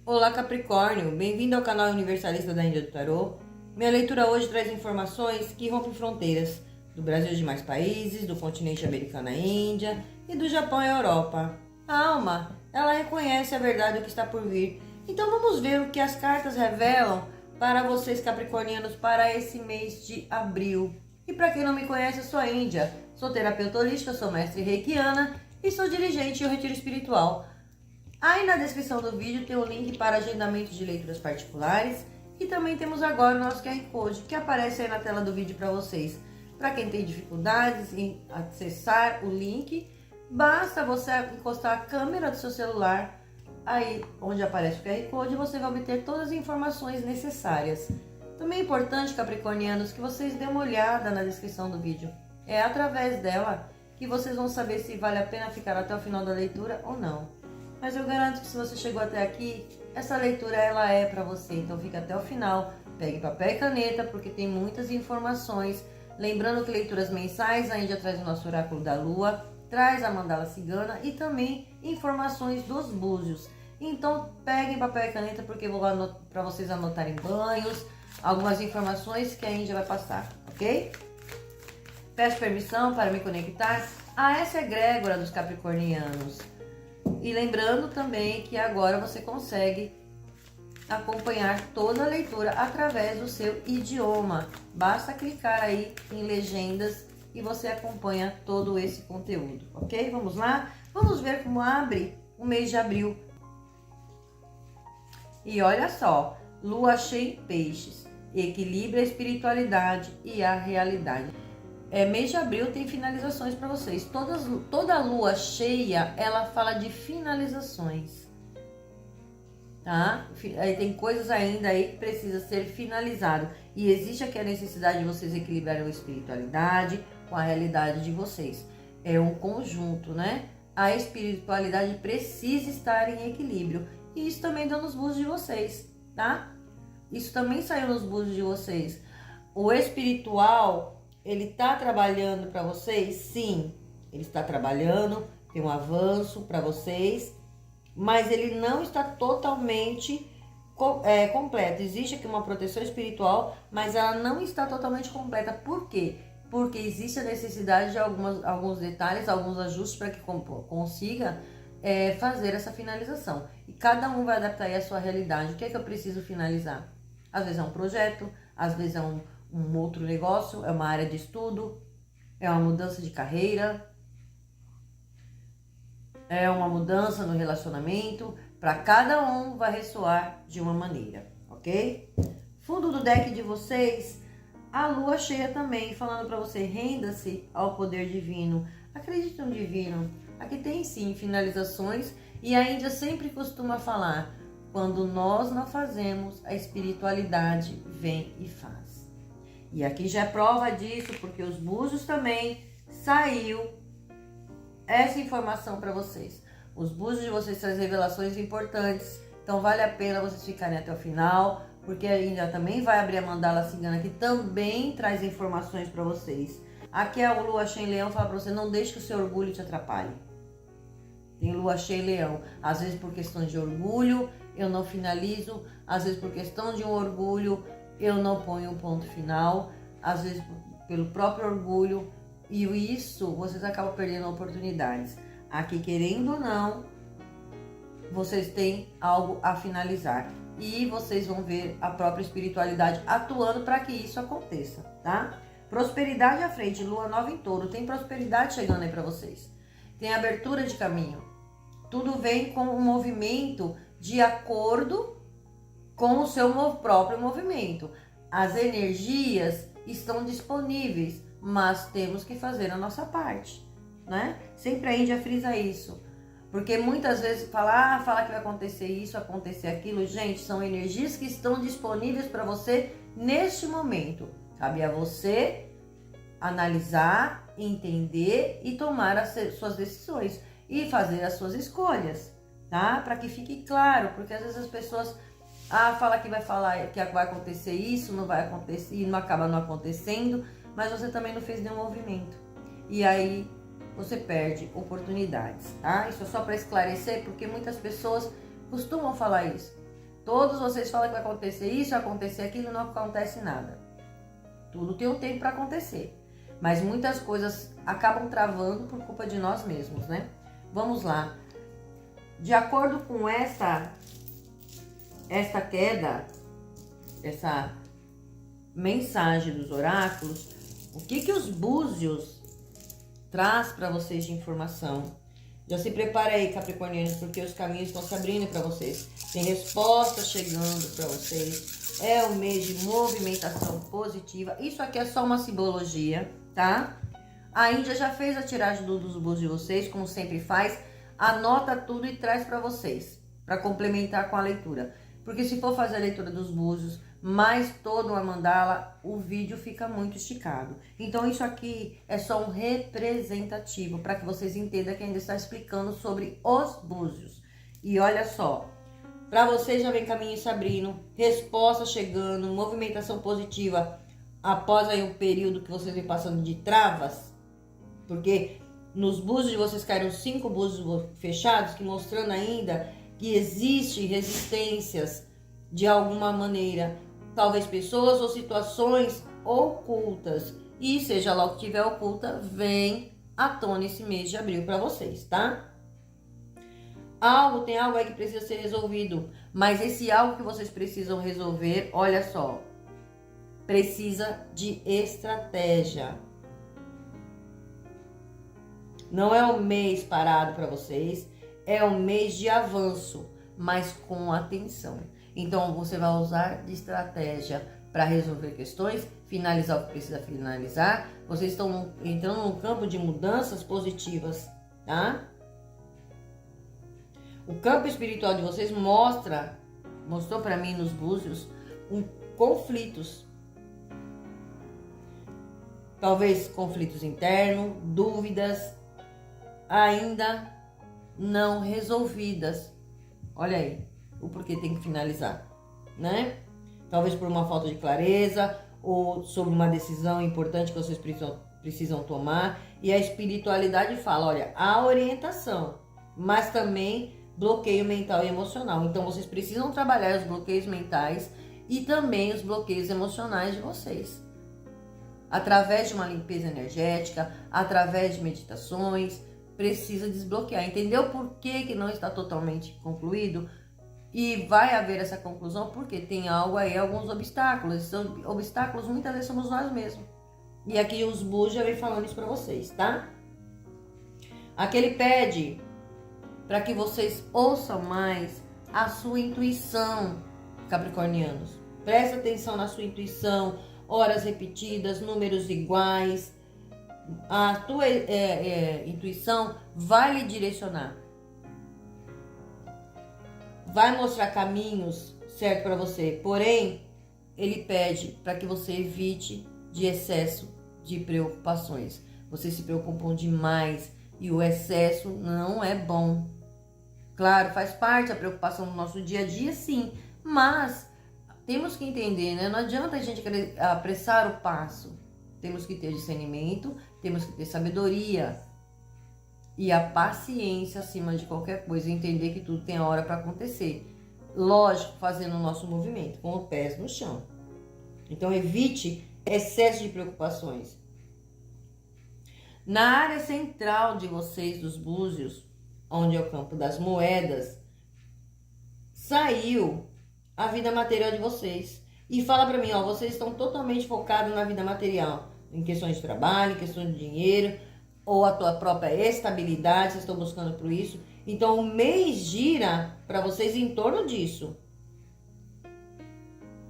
Olá Capricórnio, bem-vindo ao canal Universalista da Índia do Tarô. Minha leitura hoje traz informações que rompem fronteiras do Brasil e demais países, do continente americano à Índia e do Japão à Europa. A alma, ela reconhece a verdade do que está por vir. Então vamos ver o que as cartas revelam para vocês capricornianos para esse mês de abril. E para quem não me conhece, eu sou a Índia, sou terapeuta holística, sou mestre reikiana e sou dirigente do retiro espiritual. Aí na descrição do vídeo tem o link para agendamento de leituras particulares e também temos agora o nosso QR Code que aparece aí na tela do vídeo para vocês. Para quem tem dificuldades em acessar o link, basta você encostar a câmera do seu celular aí onde aparece o QR Code e você vai obter todas as informações necessárias. Também é importante, capricornianos, que vocês dêem uma olhada na descrição do vídeo. É através dela que vocês vão saber se vale a pena ficar até o final da leitura ou não. Mas eu garanto que se você chegou até aqui, essa leitura ela é para você. Então fica até o final, pegue papel e caneta, porque tem muitas informações. Lembrando que leituras mensais, a Índia traz o nosso oráculo da lua, traz a mandala cigana e também informações dos búzios. Então peguem papel e caneta, porque eu vou para vocês anotarem banhos, algumas informações que a Índia vai passar, ok? Peço permissão para me conectar a essa egrégora dos capricornianos. E lembrando também que agora você consegue acompanhar toda a leitura através do seu idioma. Basta clicar aí em legendas e você acompanha todo esse conteúdo, ok? Vamos lá? Vamos ver como abre o mês de abril. E olha só, lua cheia em peixes, equilibra a espiritualidade e a realidade. Mês de abril tem finalizações para vocês. Toda lua cheia, ela fala de finalizações, tá? Aí tem coisas ainda aí que precisa ser finalizado. E existe aqui a necessidade de vocês equilibrarem a espiritualidade com a realidade de vocês. É um conjunto, né? A espiritualidade precisa estar em equilíbrio. E isso também dá nos búzios de vocês, tá? Isso também saiu nos búzios de vocês. O espiritual, ele está trabalhando para vocês? Sim, ele está trabalhando, tem um avanço para vocês, mas ele não está totalmente completo. Existe aqui uma proteção espiritual, mas ela não está totalmente completa. Por quê? Porque existe a necessidade de alguns detalhes, alguns ajustes para que consiga fazer essa finalização. E cada um vai adaptar aí a sua realidade. O que é que eu preciso finalizar? Às vezes é um projeto, às vezes é um outro negócio, é uma área de estudo, é uma mudança de carreira, é uma mudança no relacionamento. Para cada um vai ressoar de uma maneira, ok? Fundo do deck de vocês, a lua cheia também, falando para você, renda-se ao poder divino, acredite no divino. Aqui tem sim finalizações e a Índia sempre costuma falar, quando nós não fazemos, a espiritualidade vem e faz. E aqui já é prova disso, porque os búzios também saiu essa informação para vocês. Os búzios de vocês trazem revelações importantes, então vale a pena vocês ficarem até o final, porque a Índia também vai abrir a mandala cigana, que também traz informações para vocês. Aqui a lua cheia em leão fala para você, não deixe que o seu orgulho te atrapalhe. Tem lua cheia em leão, às vezes por questões de orgulho, eu não finalizo, às vezes por questão de um orgulho, eu não ponho um ponto final, às vezes pelo próprio orgulho, e isso vocês acabam perdendo oportunidades. Aqui, querendo ou não, vocês têm algo a finalizar. E vocês vão ver a própria espiritualidade atuando para que isso aconteça, tá? Prosperidade à frente, lua nova em touro, tem prosperidade chegando aí para vocês. Tem abertura de caminho. Tudo vem com um movimento de acordo com o seu próprio movimento. As energias estão disponíveis, mas temos que fazer a nossa parte, né? Sempre a Índia frisa isso, porque muitas vezes fala que vai acontecer isso, acontecer aquilo. Gente, são energias que estão disponíveis para você neste momento. Cabe a você analisar, entender e tomar as suas decisões e fazer as suas escolhas, tá? Para que fique claro, porque às vezes as pessoas fala que vai acontecer isso, não vai acontecer e não acaba não acontecendo, mas você também não fez nenhum movimento. E aí você perde oportunidades, tá? Isso é só para esclarecer, porque muitas pessoas costumam falar isso. Todos vocês falam que vai acontecer isso, vai acontecer aquilo, não acontece nada. Tudo tem um tempo para acontecer. Mas muitas coisas acabam travando por culpa de nós mesmos, né? Vamos lá. De acordo com esta queda, essa mensagem dos oráculos, o que os búzios traz para vocês de informação? Já se prepara aí, capricornianos, porque os caminhos estão se abrindo para vocês. Tem resposta chegando para vocês. É um mês de movimentação positiva. Isso aqui é só uma simbologia, tá? A Índia já fez a tiragem dos búzios de vocês, como sempre faz. Anota tudo e traz para vocês, para complementar com a leitura. Porque se for fazer a leitura dos búzios, mais toda uma mandala, o vídeo fica muito esticado. Então isso aqui é só um representativo, para que vocês entendam que ainda está explicando sobre os búzios. E olha só, para vocês já vem caminho se abrindo, resposta chegando, movimentação positiva após aí um período que vocês vêm passando de travas, porque nos búzios de vocês caíram 5 búzios fechados, que mostrando ainda que existe resistências de alguma maneira, talvez pessoas ou situações ocultas, e seja lá o que tiver oculta, vem à tona esse mês de abril para vocês, tá? Tem algo aí que precisa ser resolvido, mas esse algo que vocês precisam resolver, olha só, precisa de estratégia. Não é um mês parado para vocês, é um mês de avanço, mas com atenção. Então, você vai usar de estratégia para resolver questões, finalizar o que precisa finalizar. Vocês estão entrando num campo de mudanças positivas, tá? O campo espiritual de vocês mostrou para mim nos búzios, conflitos. Talvez conflitos internos, dúvidas ainda não resolvidas. Olha aí, o porquê tem que finalizar, né? Talvez por uma falta de clareza ou sobre uma decisão importante que vocês precisam tomar. E a espiritualidade fala, olha, há orientação, mas também bloqueio mental e emocional. Então vocês precisam trabalhar os bloqueios mentais e também os bloqueios emocionais de vocês. Através de uma limpeza energética, através de meditações, precisa desbloquear. Entendeu por que não está totalmente concluído? E vai haver essa conclusão porque tem algo aí, alguns obstáculos. São obstáculos, muitas vezes somos nós mesmos. E aqui os búzios já vem falando isso para vocês, tá? Aqui ele pede para que vocês ouçam mais a sua intuição, capricornianos. Presta atenção na sua intuição, horas repetidas, números iguais. A tua intuição vai lhe direcionar. Vai mostrar caminhos certos para você. Porém, ele pede para que você evite de excesso de preocupações. Vocês se preocupam demais e o excesso não é bom. Claro, faz parte da preocupação do nosso dia a dia, sim. Mas temos que entender, né? Não adianta a gente querer apressar o passo. Temos que ter discernimento, temos que ter sabedoria e a paciência acima de qualquer coisa, entender que tudo tem a hora para acontecer. Lógico, fazendo o nosso movimento, com os pés no chão. Então, evite excesso de preocupações. Na área central de vocês, dos búzios, onde é o campo das moedas, saiu a vida material de vocês. E fala para mim, ó, vocês estão totalmente focados na vida material, em questões de trabalho, em questões de dinheiro, ou a tua própria estabilidade, vocês estão buscando por isso. Então, o mês gira para vocês em torno disso.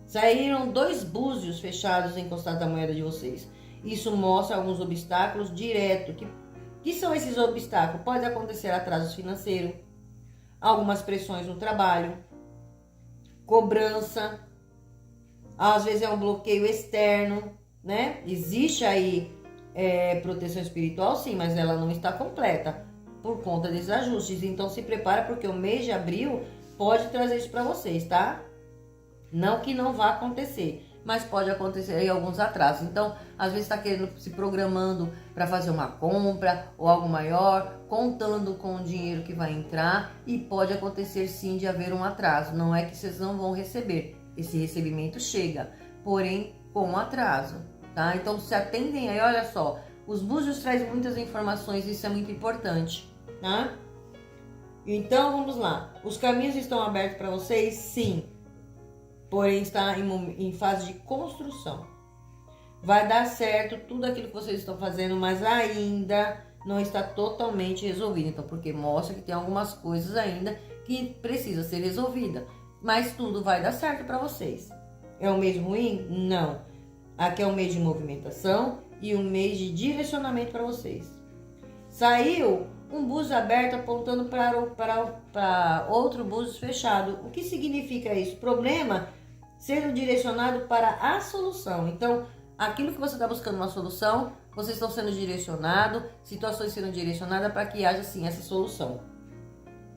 Saíram 2 búzios fechados encostados na moeda de vocês. Isso mostra alguns obstáculos diretos. Que são esses obstáculos? Pode acontecer atrasos financeiros, algumas pressões no trabalho, cobrança, às vezes é um bloqueio externo, né? Existe aí proteção espiritual, sim, mas ela não está completa por conta desses ajustes. Então se prepara porque o mês de abril pode trazer isso para vocês, tá? Não que não vá acontecer, mas pode acontecer aí alguns atrasos. Então, às vezes está querendo se programando para fazer uma compra ou algo maior, contando com o dinheiro que vai entrar, e pode acontecer sim de haver um atraso. Não é que vocês não vão receber, esse recebimento chega, porém com atraso, tá? Então se atendem aí, olha só, os búzios trazem muitas informações, isso é muito importante, tá? Então vamos lá, os caminhos estão abertos para vocês? Sim, porém está em fase de construção. Vai dar certo tudo aquilo que vocês estão fazendo, mas ainda não está totalmente resolvido. Então, porque mostra que tem algumas coisas ainda que precisa ser resolvida, mas tudo vai dar certo para vocês. É um mês ruim? Não. Aqui é um mês de movimentação e um mês de direcionamento para vocês. Saiu um búzio aberto apontando para outro búzio fechado. O que significa isso? Problema sendo direcionado para a solução. Então, aquilo que você está buscando uma solução, vocês estão sendo direcionados, situações sendo direcionadas para que haja sim essa solução.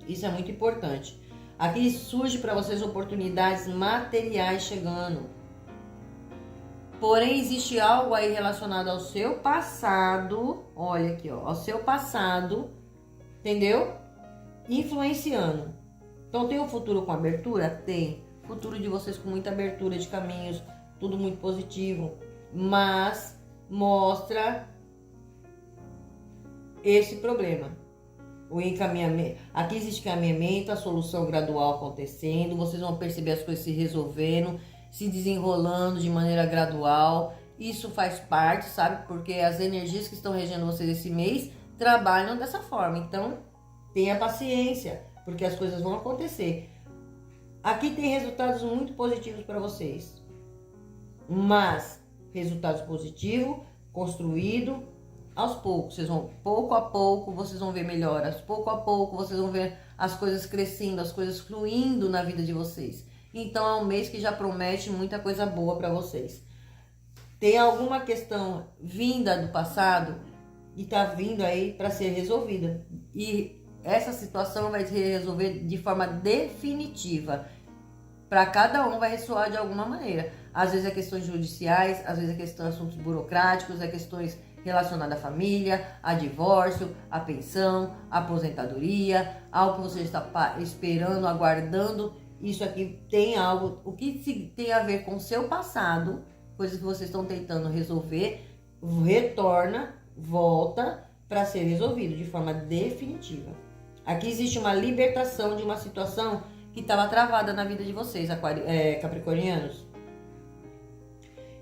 Isso é muito importante. Aqui surge para vocês oportunidades materiais chegando. Porém, existe algo aí relacionado ao seu passado, olha aqui, ó, ao seu passado, entendeu? Influenciando. Então, tem um futuro com abertura? Tem. Futuro de vocês com muita abertura de caminhos, tudo muito positivo, mas mostra esse problema. O encaminhamento, aqui existe caminhamento, a solução gradual acontecendo, vocês vão perceber as coisas se resolvendo, se desenrolando de maneira gradual. Isso faz parte, sabe? Porque as energias que estão regendo vocês esse mês trabalham dessa forma. Então, tenha paciência, porque as coisas vão acontecer. Aqui tem resultados muito positivos para vocês. Mas, resultados positivos, construído aos poucos. Vocês vão, pouco a pouco, vocês vão ver melhoras. Pouco a pouco, vocês vão ver as coisas crescendo, as coisas fluindo na vida de vocês. Então, é um mês que já promete muita coisa boa para vocês. Tem alguma questão vinda do passado e tá vindo aí para ser resolvida. E essa situação vai se resolver de forma definitiva. Para cada um vai ressoar de alguma maneira. Às vezes é questões judiciais, às vezes é questão de assuntos burocráticos, é questões relacionadas à família, a divórcio, a pensão, a aposentadoria, algo que você está esperando, aguardando. Isso aqui tem algo, o que tem a ver com o seu passado, coisas que vocês estão tentando resolver, retorna, volta para ser resolvido de forma definitiva. Aqui existe uma libertação de uma situação que estava travada na vida de vocês, capricornianos.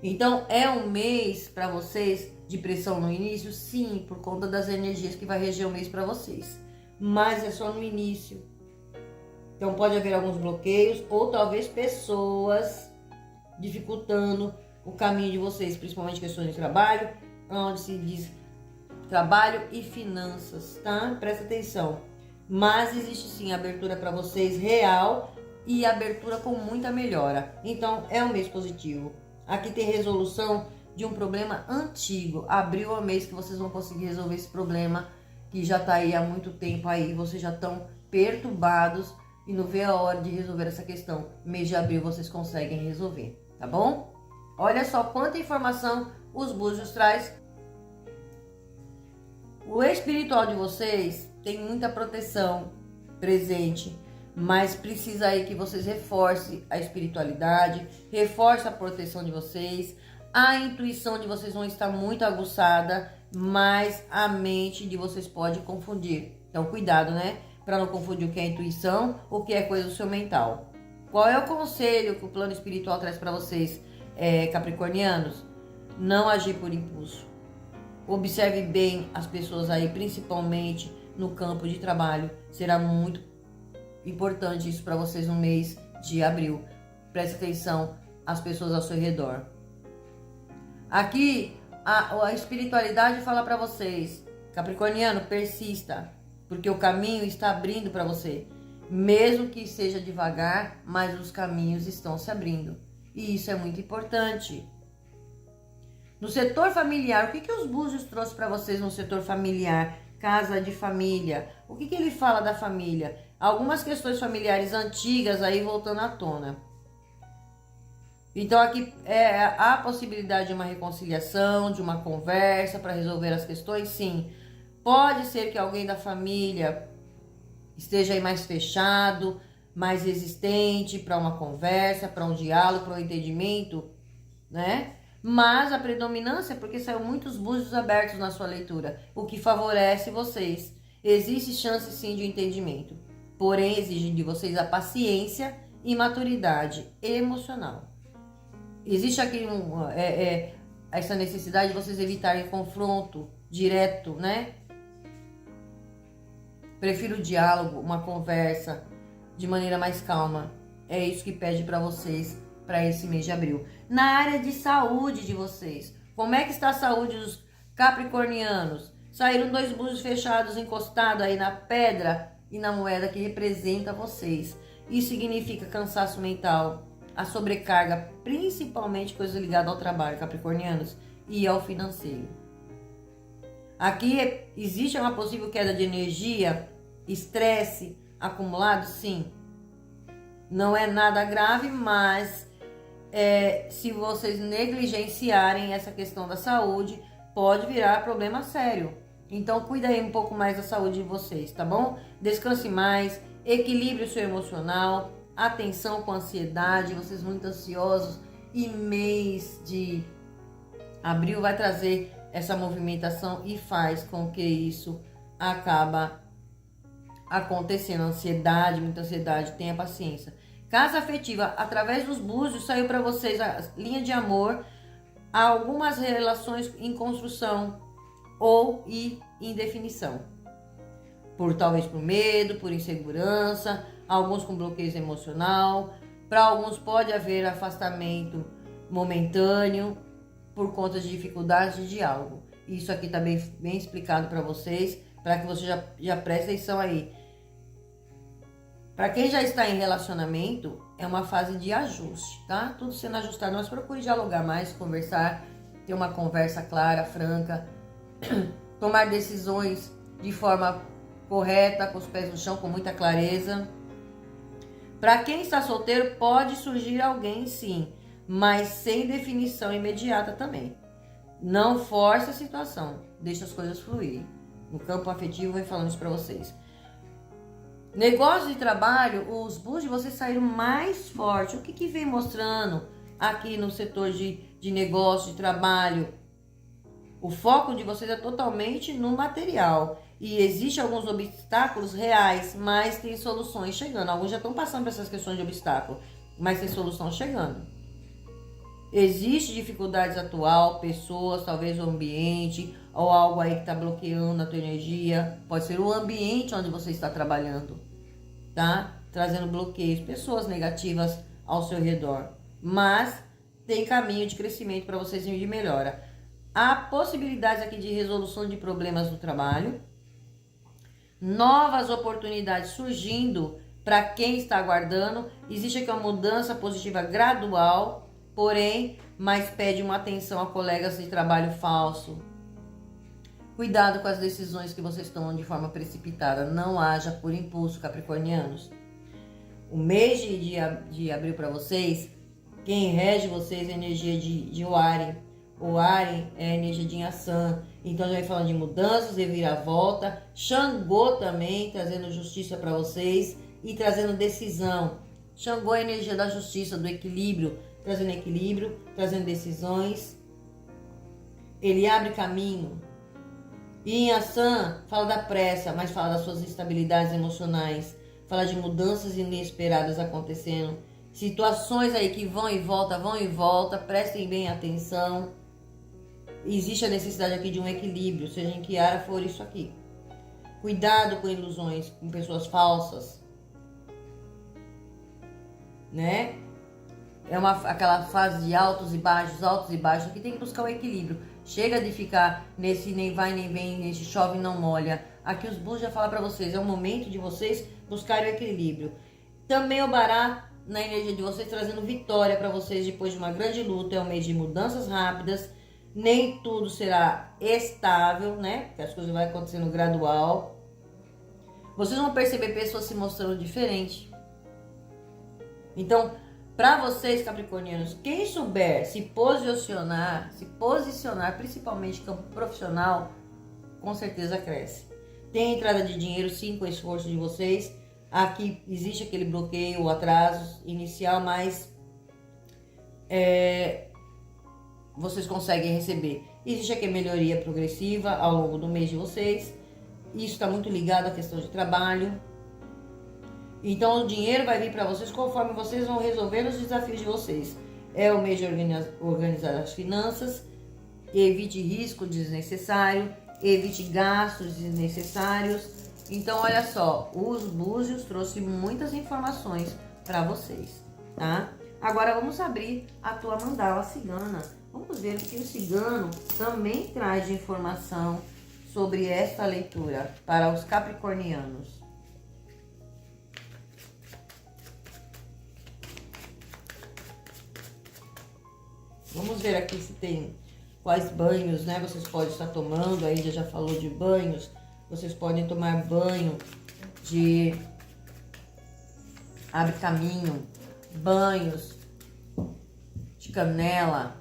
Então, é um mês para vocês de pressão no início? Sim, por conta das energias que vai reger o mês para vocês. Mas é só no início. Então, pode haver alguns bloqueios ou talvez pessoas dificultando o caminho de vocês, principalmente questões de trabalho, onde se diz trabalho e finanças, tá? Presta atenção. Mas existe sim abertura para vocês real e abertura com muita melhora. Então, é um mês positivo. Aqui tem resolução de um problema antigo. Abril é o mês que vocês vão conseguir resolver esse problema que já está aí há muito tempo aí. Vocês já estão perturbados e não vê a hora de resolver essa questão. Mês de abril vocês conseguem resolver, tá bom? Olha só quanta informação os búzios traz. O espiritual de vocês tem muita proteção presente, mas precisa aí que vocês reforcem a espiritualidade, reforce a proteção de vocês. A intuição de vocês não está muito aguçada, mas a mente de vocês pode confundir. Então, cuidado, né? Para não confundir o que é intuição, o que é coisa do seu mental. Qual é o conselho que o plano espiritual traz para vocês, capricornianos? Não agir por impulso. Observe bem as pessoas aí, principalmente no campo de trabalho. Será muito importante isso para vocês no mês de abril. Preste atenção às pessoas ao seu redor. Aqui, a espiritualidade fala para vocês, capricorniano, persista, porque o caminho está abrindo para você. Mesmo que seja devagar, mas os caminhos estão se abrindo. E isso é muito importante. No setor familiar, o que os búzios trouxe para vocês no setor familiar? Casa de família. O que ele fala da família? Algumas questões familiares antigas aí voltando à tona. Então aqui há a possibilidade de uma reconciliação, de uma conversa para resolver as questões, sim. Pode ser que alguém da família esteja aí mais fechado, mais resistente para uma conversa, para um diálogo, para um entendimento, né? Mas a predominância é porque saiu muitos búzios abertos na sua leitura, o que favorece vocês. Existe chance sim de entendimento, porém exige de vocês a paciência e maturidade emocional. Existe aqui essa necessidade de vocês evitarem confronto direto, né? Prefiro o diálogo, uma conversa de maneira mais calma. É isso que pede para vocês para esse mês de abril. Na área de saúde de vocês, como é que está a saúde dos capricornianos? Saíram 2 búzios fechados encostados aí na pedra e na moeda que representa vocês. Isso significa cansaço mental, a sobrecarga, principalmente coisas ligadas ao trabalho, capricornianos, e ao financeiro. Aqui existe uma possível queda de energia, estresse acumulado, sim. Não é nada grave, mas se vocês negligenciarem essa questão da saúde, pode virar problema sério. Então cuida aí um pouco mais da saúde de vocês, tá bom? Descanse mais, equilibre o seu emocional, atenção com a ansiedade, vocês muito ansiosos, e mês de abril vai trazer essa movimentação e faz com que isso acaba acontecendo. Ansiedade, muita ansiedade, tenha paciência. Casa afetiva, através dos búzios saiu para vocês a linha de amor, algumas relações em construção ou em definição. Talvez por medo, por insegurança, alguns com bloqueio emocional. Para alguns pode haver afastamento momentâneo por conta de dificuldades de diálogo. Isso aqui está bem explicado para vocês, para que você já preste atenção aí. Para quem já está em relacionamento, é uma fase de ajuste, tá? Tudo sendo ajustado, mas procure dialogar mais, conversar, ter uma conversa clara, franca, tomar decisões de forma correta, com os pés no chão, com muita clareza. Para quem está solteiro, pode surgir alguém sim, mas sem definição imediata também. Não force a situação, deixe as coisas fluírem. No campo afetivo, vou falando isso para vocês. Negócio de trabalho, os búzios de vocês saíram mais forte. O que vem mostrando aqui no setor de negócio, de trabalho? O foco de vocês é totalmente no material. E existem alguns obstáculos reais, mas tem soluções chegando. Alguns já estão passando por essas questões de obstáculo, mas tem solução chegando. Existe dificuldades atual, pessoas, talvez o ambiente, ou algo aí que está bloqueando a tua energia. Pode ser o ambiente onde você está trabalhando, tá? Trazendo bloqueios, pessoas negativas ao seu redor. Mas tem caminho de crescimento para vocês e de melhora. Há possibilidades aqui de resolução de problemas no trabalho. Novas oportunidades surgindo para quem está aguardando. Existe aqui uma mudança positiva gradual, porém, mas pede uma atenção a colegas de trabalho falso. Cuidado com as decisões que vocês tomam de forma precipitada. Não haja por impulso, capricornianos. O mês de abril para vocês, quem rege vocês é a energia de Oari. O Ari é a energia de Inhaçã. Então, já vai falando de mudanças, reviravolta. Xangô também, trazendo justiça para vocês e trazendo decisão. Xangô é a energia da justiça, do equilíbrio, trazendo decisões. Ele abre caminho. E Inhaçã fala da pressa, mas fala das suas instabilidades emocionais. Fala de mudanças inesperadas acontecendo. Situações aí que vão e volta, prestem bem atenção. Existe a necessidade aqui de um equilíbrio, seja em que área for isso aqui. Cuidado com ilusões, com pessoas falsas, né? É aquela fase de altos e baixos, aqui tem que buscar o equilíbrio. Chega de ficar nesse nem vai nem vem, nesse chove e não molha. Aqui os búzios já falam para vocês, é o momento de vocês buscarem o equilíbrio. Também o Bará, na energia de vocês, trazendo vitória para vocês depois de uma grande luta. É um mês de mudanças rápidas. Nem tudo será estável, né? Porque as coisas vão acontecendo gradual. Vocês vão perceber pessoas se mostrando diferentes. Então, Para vocês, capricornianos, quem souber se posicionar, principalmente no campo profissional, com certeza cresce. Tem entrada de dinheiro, sim, com o esforço de vocês. Aqui existe aquele bloqueio ou atraso inicial, mas vocês conseguem receber. Existe aqui a melhoria progressiva ao longo do mês de vocês. Isso está muito ligado à questão de trabalho. Então o dinheiro vai vir para vocês conforme vocês vão resolver os desafios de vocês. É o mês de organizar as finanças. Evite risco desnecessário. Evite gastos desnecessários. Então olha só, os búzios trouxe muitas informações para vocês, tá? Agora vamos abrir a tua mandala cigana. Vamos ver o que o cigano também traz de informação sobre esta leitura para os capricornianos. Vamos ver aqui se tem quais banhos, né? Vocês podem estar tomando. A Índia já falou de banhos. Vocês podem tomar banho de abre caminho, banhos de canela,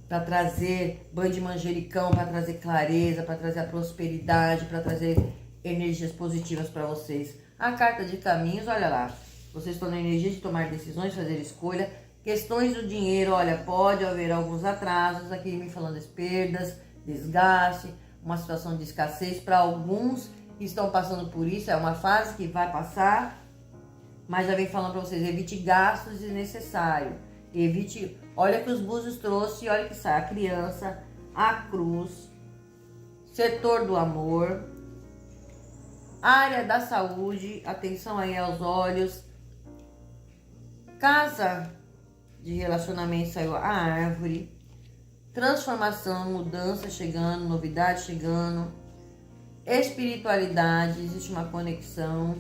para trazer banho de manjericão, para trazer clareza, para trazer a prosperidade, para trazer energias positivas para vocês. A carta de caminhos, olha lá, vocês estão na energia de tomar decisões, fazer escolha. Questões do dinheiro, olha, pode haver alguns atrasos, aqui me falando de perdas, desgaste, uma situação de escassez. Para alguns que estão passando por isso, é uma fase que vai passar, mas já vem falando para vocês, evite gastos desnecessários. Evite, olha que os búzios trouxe, olha que sai a criança, a cruz, setor do amor, área da saúde, atenção aí aos olhos, casa de relacionamento, saiu a árvore, transformação, mudança chegando, novidade chegando, espiritualidade, existe uma conexão,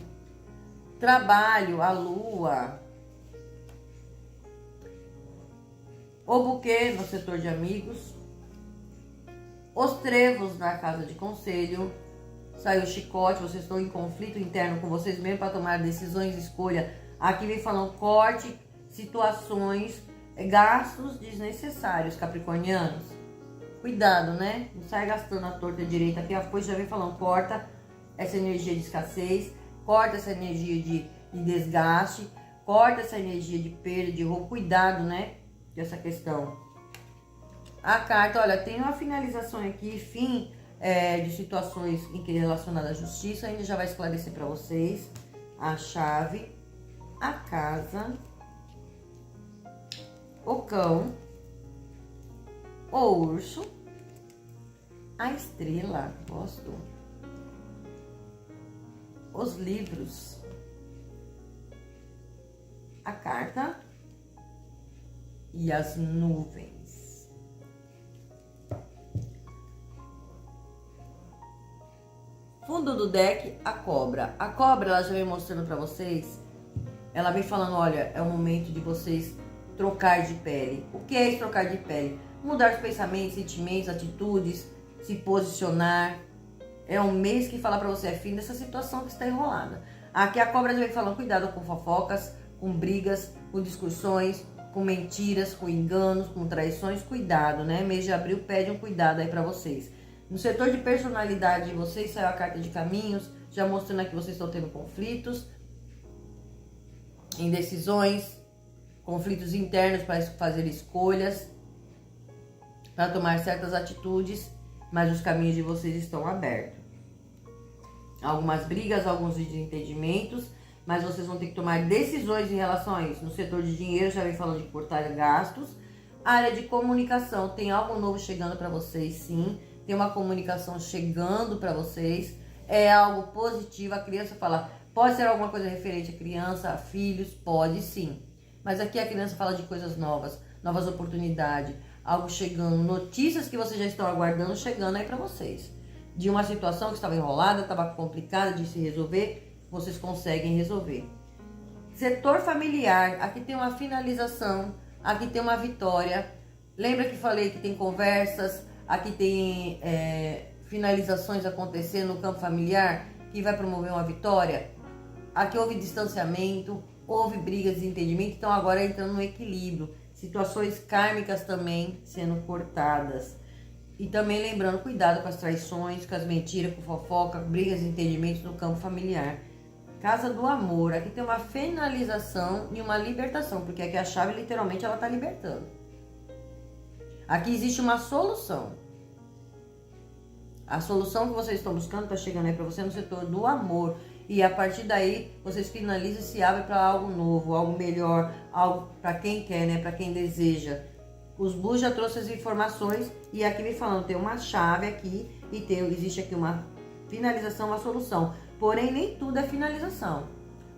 trabalho, a lua, o buquê no setor de amigos, os trevos na casa de conselho, saiu o chicote, vocês estão em conflito interno com vocês mesmos para tomar decisões, escolha. Aqui vem falando corte, situações, gastos desnecessários, capricornianos. Cuidado, né? Não sai gastando a torta direita. Aqui a foice já vem falando, corta essa energia de escassez, corta essa energia de desgaste, corta essa energia de perda, de roubo. Cuidado, né? Dessa questão. A carta, olha, tem uma finalização aqui, fim de situações em que relacionada à justiça, ainda já vai esclarecer para vocês. A chave, a casa, o cão, o urso, a estrela, gosto, os livros, a carta e as nuvens. Fundo do deck, a cobra. A cobra, ela já vem mostrando para vocês, ela vem falando, olha, é o momento de vocês trocar de pele. O que é esse trocar de pele? Mudar os pensamentos, sentimentos, atitudes, se posicionar. É um mês que fala para você, é fim dessa situação que está enrolada. Aqui a cobra já vem falando, cuidado com fofocas, com brigas, com discussões, com mentiras, com enganos, com traições. Cuidado, né? Mês de abril pede um cuidado aí para vocês. No setor de personalidade de vocês, saiu a carta de caminhos, já mostrando aqui que vocês estão tendo conflitos, indecisões, conflitos internos para fazer escolhas, para tomar certas atitudes, mas os caminhos de vocês estão abertos. Algumas brigas, alguns desentendimentos, mas vocês vão ter que tomar decisões em relação a isso. No setor de dinheiro, já vem falando de cortar gastos. A área de comunicação, tem algo novo chegando para vocês, sim. Tem uma comunicação chegando para vocês. É algo positivo. A criança fala, pode ser alguma coisa referente a criança, a filhos? Pode sim. Mas aqui a criança fala de coisas novas, novas oportunidades, algo chegando, notícias que vocês já estão aguardando chegando aí para vocês. De uma situação que estava enrolada, estava complicada de se resolver, vocês conseguem resolver. Setor familiar, aqui tem uma finalização, aqui tem uma vitória. Lembra que falei que tem conversas, aqui tem finalizações acontecendo no campo familiar, que vai promover uma vitória? Aqui houve distanciamento, houve brigas, desentendimento, então agora entrando no equilíbrio. Situações kármicas também sendo cortadas. E também lembrando, cuidado com as traições, com as mentiras, com fofoca, brigas, entendimentos no campo familiar. Casa do amor, aqui tem uma finalização e uma libertação, porque aqui a chave literalmente ela está libertando. Aqui existe uma solução. A solução que vocês estão buscando está chegando aí para você no setor do amor. E a partir daí, vocês finalizam e se abrem para algo novo, algo melhor, algo para quem quer, né? Para quem deseja. Os Bus já trouxe as informações e aqui me falando, tem uma chave aqui e existe aqui uma finalização, uma solução. Porém, nem tudo é finalização.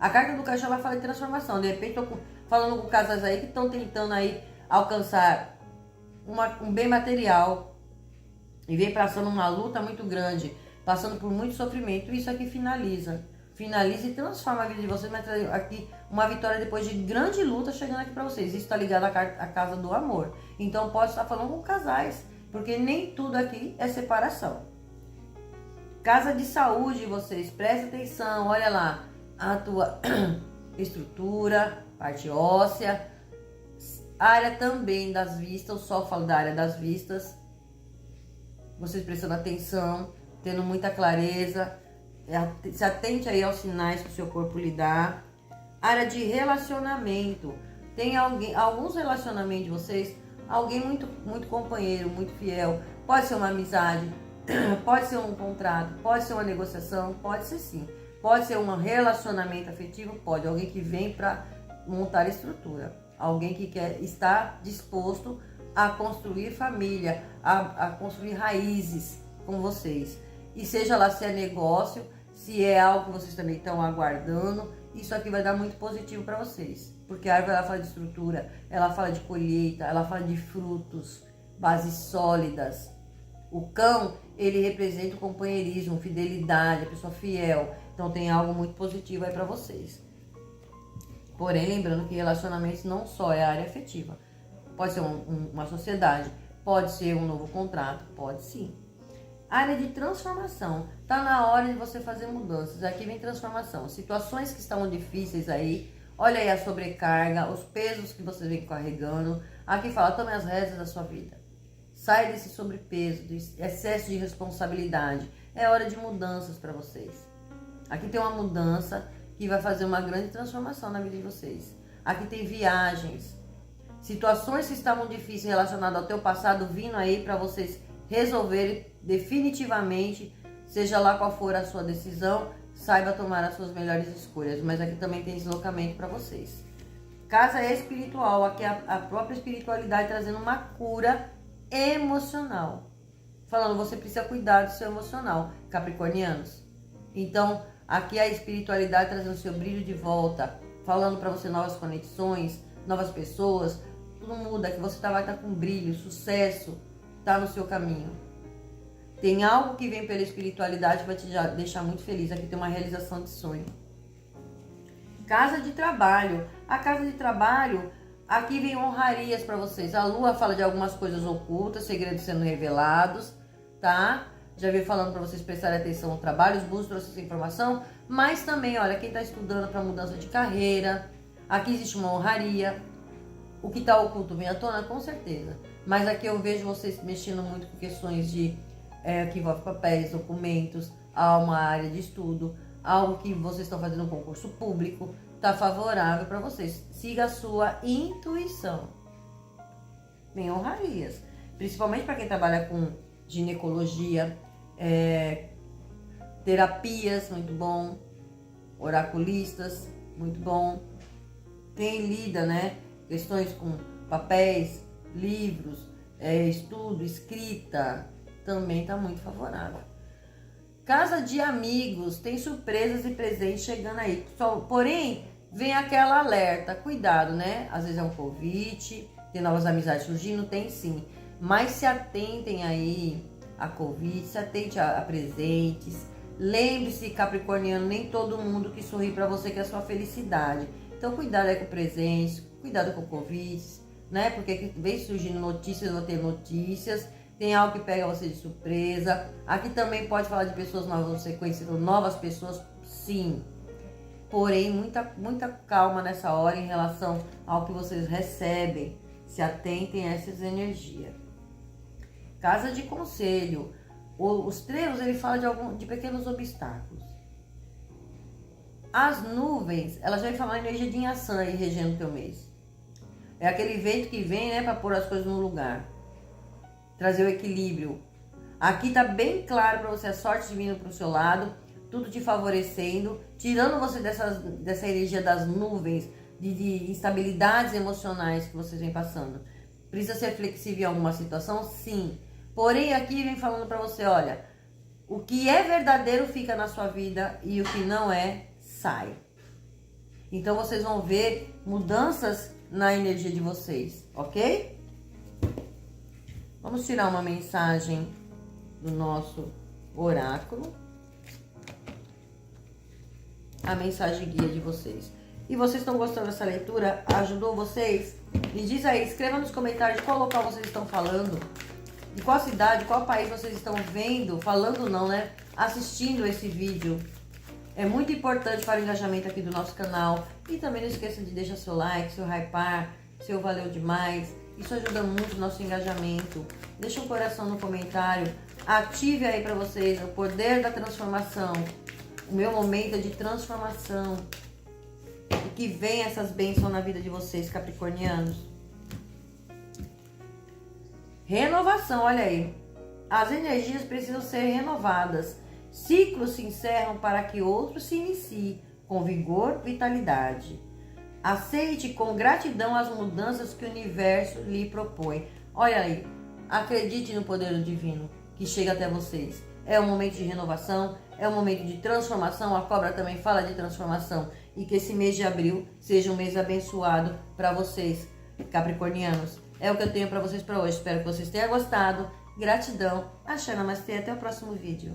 A carta do caixão, ela fala de transformação. De repente, estou falando com casais aí que estão tentando aí alcançar um bem material e vem passando uma luta muito grande, passando por muito sofrimento. Isso aqui finaliza. Finaliza e transforma a vida de vocês, vai trazer aqui uma vitória depois de grande luta chegando aqui para vocês. Isso está ligado à casa do amor. Então pode estar falando com casais, porque nem tudo aqui é separação. Casa de saúde de vocês, presta atenção, olha lá, a tua estrutura, parte óssea, área também das vistas, o sol fala da área das vistas. Vocês prestando atenção, tendo muita clareza. Se atente aí aos sinais que o seu corpo lhe dá. Área de relacionamento. Tem alguns relacionamentos de vocês, alguém muito companheiro, muito fiel. Pode ser uma amizade, pode ser um contrato, pode ser uma negociação, pode ser sim. Pode ser um relacionamento afetivo, pode. Alguém que vem para montar estrutura. Alguém que está disposto a construir família, a construir raízes com vocês. E seja lá se é negócio, se é algo que vocês também estão aguardando, isso aqui vai dar muito positivo para vocês. Porque a árvore ela fala de estrutura, ela fala de colheita, ela fala de frutos, bases sólidas. O cão, ele representa o companheirismo, fidelidade, a pessoa fiel. Então tem algo muito positivo aí para vocês. Porém, lembrando que relacionamentos não só é a área afetiva. Pode ser uma sociedade, pode ser um novo contrato, pode sim. Área de transformação. Tá na hora de você fazer mudanças. Aqui vem transformação. Situações que estavam difíceis aí. Olha aí a sobrecarga, os pesos que você vem carregando. Aqui fala, tome as rédeas da sua vida. Sai desse sobrepeso, desse excesso de responsabilidade. É hora de mudanças para vocês. Aqui tem uma mudança que vai fazer uma grande transformação na vida de vocês. Aqui tem viagens. Situações que estavam difíceis relacionadas ao teu passado vindo aí para vocês resolverem definitivamente, seja lá qual for a sua decisão, saiba tomar as suas melhores escolhas. Mas aqui também tem deslocamento para vocês. Casa espiritual, aqui a própria espiritualidade trazendo uma cura emocional. Falando, você precisa cuidar do seu emocional, capricornianos. Então, aqui a espiritualidade trazendo o seu brilho de volta, falando para você novas conexões, novas pessoas, tudo muda, que você vai estar com brilho, sucesso, tá no seu caminho. Tem algo que vem pela espiritualidade que vai te deixar muito feliz. Aqui tem uma realização de sonho. Casa de trabalho. A casa de trabalho, aqui vem honrarias para vocês. A lua fala de algumas coisas ocultas, segredos sendo revelados, tá? Já veio falando para vocês prestarem atenção no trabalho. Os Bus trouxe essa informação. Mas também, olha, quem está estudando para mudança de carreira, aqui existe uma honraria. O que está oculto vem à tona, com certeza. Mas aqui eu vejo vocês mexendo muito com questões de que envolve papéis, documentos, há uma área de estudo, algo que vocês estão fazendo um concurso público, está favorável para vocês. Siga a sua intuição. Bem, honrarias. Principalmente para quem trabalha com ginecologia, terapias, muito bom. Oraculistas, muito bom. Quem lida, né? Questões com papéis, livros, estudo, escrita, também está muito favorável. Casa de amigos, tem surpresas e presentes chegando aí. Porém, vem aquela alerta, cuidado, né? Às vezes é um convite, tem novas amizades surgindo, tem sim. Mas se atentem aí a convite, se atente a presentes. Lembre-se, capricorniano, nem todo mundo que sorri para você quer a sua felicidade. Então, cuidado aí com presentes, cuidado com convites, né? Porque vem surgindo notícias, vou ter notícias. Tem algo que pega você de surpresa. Aqui também pode falar de pessoas novas, você conhecendo novas pessoas, sim. porém muita calma nessa hora em relação ao que vocês recebem. Se atentem a essas energias. Casa de conselho. Os trevos, ele fala de pequenos obstáculos. As nuvens, elas vão falar energia de Inhaçã aí regendo o teu mês. É aquele vento que vem, né, para pôr as coisas no lugar. Trazer o equilíbrio. Aqui tá bem claro para você a sorte vindo pro seu lado, tudo te favorecendo, tirando você dessa energia das nuvens, de instabilidades emocionais que vocês vêm passando. Precisa ser flexível em alguma situação? Sim. Porém, aqui vem falando para você, olha, o que é verdadeiro fica na sua vida e o que não é, sai. Então, vocês vão ver mudanças na energia de vocês, ok? Vamos tirar uma mensagem do nosso oráculo. A mensagem guia de vocês. E vocês estão gostando dessa leitura? Ajudou vocês? Me diz aí, escreva nos comentários qual local vocês estão falando. De qual cidade, qual país vocês estão vendo, falando não, né? Assistindo esse vídeo. É muito importante para o engajamento aqui do nosso canal. E também não esqueça de deixar seu like, seu hypar, seu valeu demais. Isso ajuda muito o nosso engajamento. Deixa um coração no comentário. Ative aí para vocês o poder da transformação. O meu momento é de transformação. E que venha essas bênçãos na vida de vocês, capricornianos. Renovação, olha aí. As energias precisam ser renovadas. Ciclos se encerram para que outros se iniciem com vigor, vitalidade. Aceite com gratidão as mudanças que o universo lhe propõe. Olha aí, acredite no poder do divino que chega até vocês. É um momento de renovação, é um momento de transformação. A cobra também fala de transformação. E que esse mês de abril seja um mês abençoado para vocês, capricornianos. É o que eu tenho para vocês para hoje. Espero que vocês tenham gostado. Gratidão. Axé Namastê. Até o próximo vídeo.